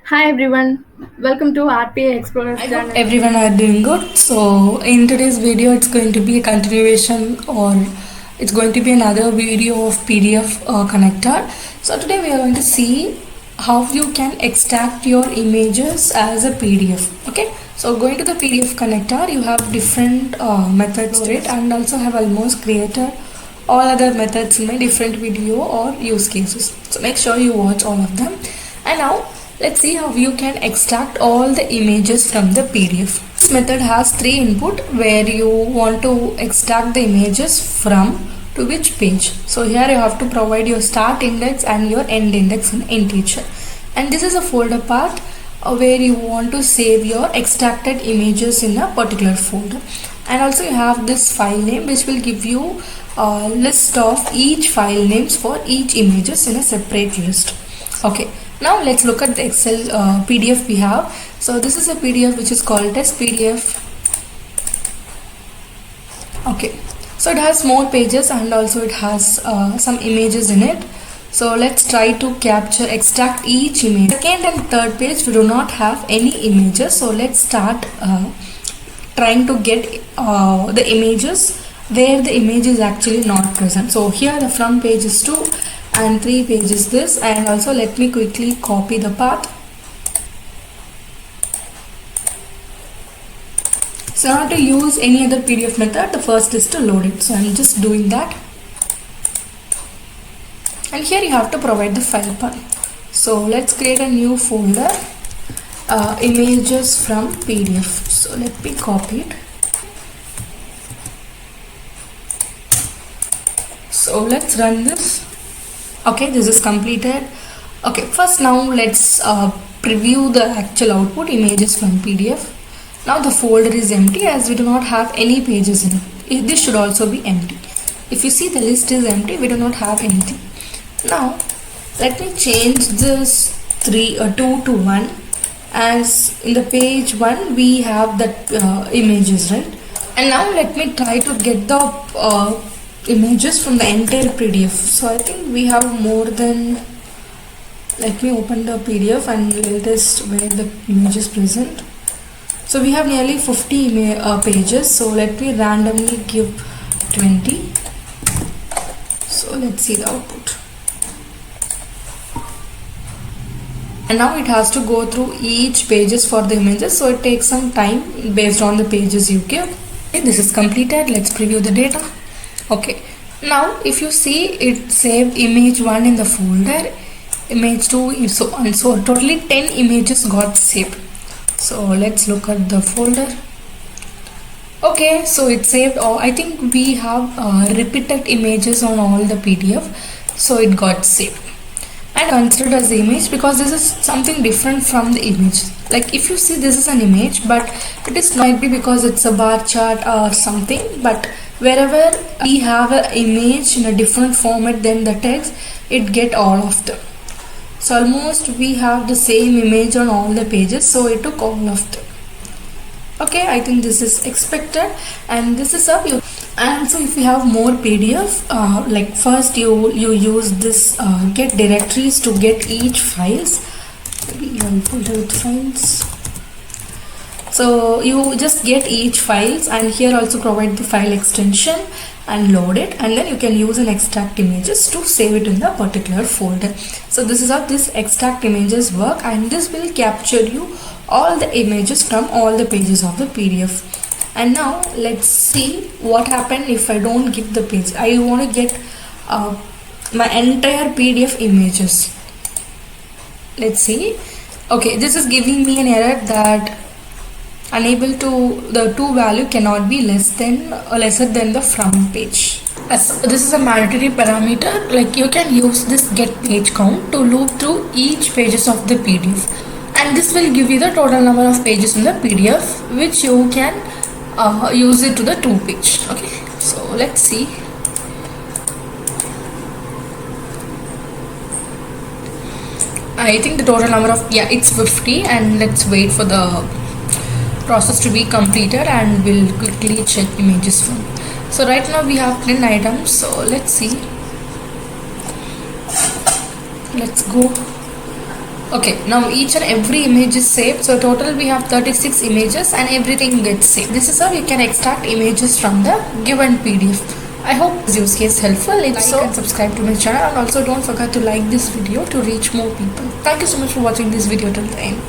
Hi everyone, welcome to RPA Explorers I hope channel. everyone are doing good. So in today's video, it's going to be a continuation or it's going to be another video of PDF connector. So today we are going to see how you can extract your images as a PDF. Okay. So going to the PDF connector, you have different methods to it, and also have almost created all other methods in my different video or use cases. So make sure you watch all of them. And now let's see how you can extract all the images from the PDF. This method has three input where you want to extract the images from to which page. So here you have to provide your start index and your end index in integer. And this is a folder path where you want to save your extracted images in a particular folder. And also you have this file name which will give you a list of each file names for each images in a separate list. Okay, now let's look at the Excel PDF we have. So this is a PDF which is called as PDF. Okay, so it has more pages and also it has some images in it. So let's try to extract each image. Second and third page we do not have any images. So let's start trying to get the images where the image is actually not present. So here the front page is 2 and 3 pages this, and also let me quickly copy the path. So now to use any other PDF method, the first is to load it. So I'm just doing that. And here you have to provide the file path. So let's create a new folder, images from PDF. So let me copy it. So let's run this. Okay, this is completed. Okay, first now let's preview the actual output, images from PDF. Now the folder is empty as we do not have any pages in it. This should also be empty. If you see the list is empty, we do not have anything. Now let me change this 2 to 1, as in the page 1 we have the images, right? And now let me try to get the images from the entire PDF. So I think we have more than, let me open the PDF and we'll test where the image is present. So we have nearly 50 pages. So let me randomly give 20. So let's see the output. And now it has to go through each pages for the images. So it takes some time based on the pages you give. Okay, this is completed. Let's preview the data. Okay, now if you see, it saved image 1 in the folder, image 2, so on. So totally 10 images got saved. So let's look at the folder. Okay, so it saved all. I think we have repeated images on all the PDF, so it got saved and considered as the image because this is something different from the image. Like if you see, this is an image, but it is might be because it's a bar chart or something, but wherever we have an image in a different format than the text, it get all of them. So almost we have the same image on all the pages, so it took all of them. Okay, I think this is expected, and this is a view. And so if you have more PDF, like first you use this get directories to get each files. Maybe one folder with files. So you just get each files, and here also provide the file extension and load it, and then you can use an extract images to save it in the particular folder. So this is how this extract images work, and this will capture you all the images from all the pages of the PDF. And now let's see what happened if I don't give the page. I want to get my entire PDF images. Let's see. Okay, this is giving me an error that unable to, the to value cannot be lesser than the from page. As this is a mandatory parameter, like you can use this get page count to loop through each pages of the PDF, and this will give you the total number of pages in the PDF, which you can use it to the 2 page. Okay, so let's see. I think the total number of, yeah, it's 50, and let's wait for the process to be completed and we'll quickly check images from. So right now we have 10 items, so let's see. Let's go Okay, now each and every image is saved. So total we have 36 images and everything gets saved. This is how you can extract images from the given PDF. I hope this use case helpful. If so, subscribe to my channel and also don't forget to like this video to reach more people. Thank you so much for watching this video till the end.